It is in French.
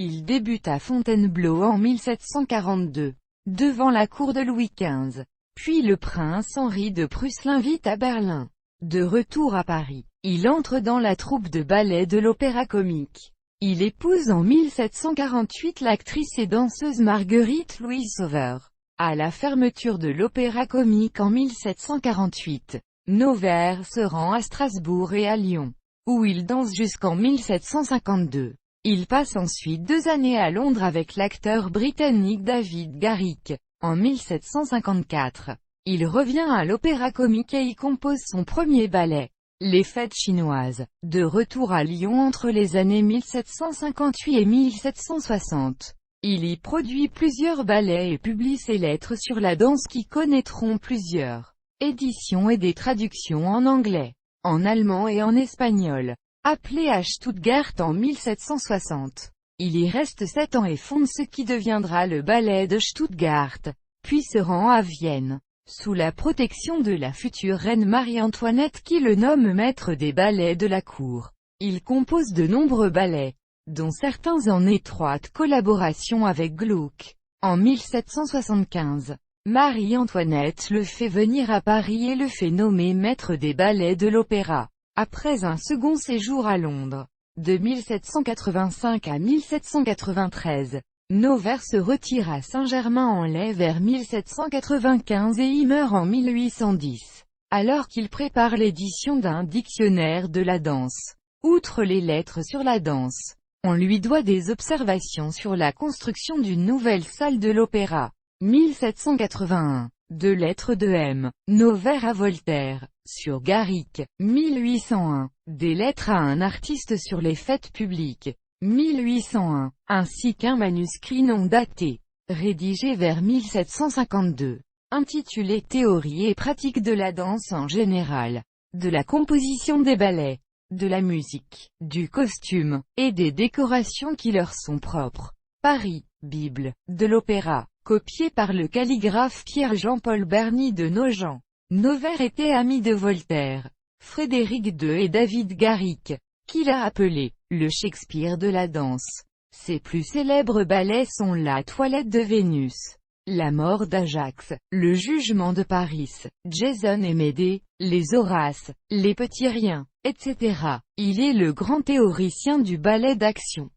Il débute à Fontainebleau en 1742, devant la cour de Louis XV. Puis le prince Henri de Prusse l'invite à Berlin. De retour à Paris, il entre dans la troupe de ballet de l'Opéra-Comique. Il épouse en 1748 l'actrice et danseuse Marguerite Louise Sauveur. À la fermeture de l'Opéra-Comique en 1748, Noverre se rend à Strasbourg et à Lyon, où il danse jusqu'en 1752. Il passe ensuite 2 années à Londres avec l'acteur britannique David Garrick. En 1754, il revient à l'Opéra-Comique et y compose son premier ballet, Les Fêtes chinoises. De retour à Lyon entre les années 1758 et 1760, il y produit plusieurs ballets et publie ses lettres sur la danse qui connaîtront plusieurs éditions et des traductions en anglais, en allemand et en espagnol. Appelé à Stuttgart en 1760, il y reste 7 ans et fonde ce qui deviendra le ballet de Stuttgart, puis se rend à Vienne, sous la protection de la future reine Marie-Antoinette qui le nomme maître des ballets de la cour. Il compose de nombreux ballets, dont certains en étroite collaboration avec Gluck. En 1775, Marie-Antoinette le fait venir à Paris et le fait nommer maître des ballets de l'opéra. Après un second séjour à Londres, de 1785 à 1793, Noverre se retire à Saint-Germain-en-Laye vers 1795 et y meurt en 1810, alors qu'il prépare l'édition d'un dictionnaire de la danse. Outre les lettres sur la danse, on lui doit des observations sur la construction d'une nouvelle salle de l'opéra. 1781. Deux lettres de M. Noverre à Voltaire, sur Garrick. 1801. Des lettres à un artiste sur les fêtes publiques. 1801, ainsi qu'un manuscrit non daté, rédigé vers 1752, intitulé Théorie et pratique de la danse en général, de la composition des ballets, de la musique, du costume, et des décorations qui leur sont propres. Paris, Bible, de l'opéra, copié par le calligraphe Pierre-Jean-Paul Berny de Nogent. Noverre était ami de Voltaire, Frédéric II et David Garrick, qu'il a appelé le Shakespeare de la danse. Ses plus célèbres ballets sont La Toilette de Vénus, La Mort d'Ajax, Le Jugement de Paris, Jason et Médée, Les Horaces, Les Petits Riens, etc. Il est le grand théoricien du ballet d'action.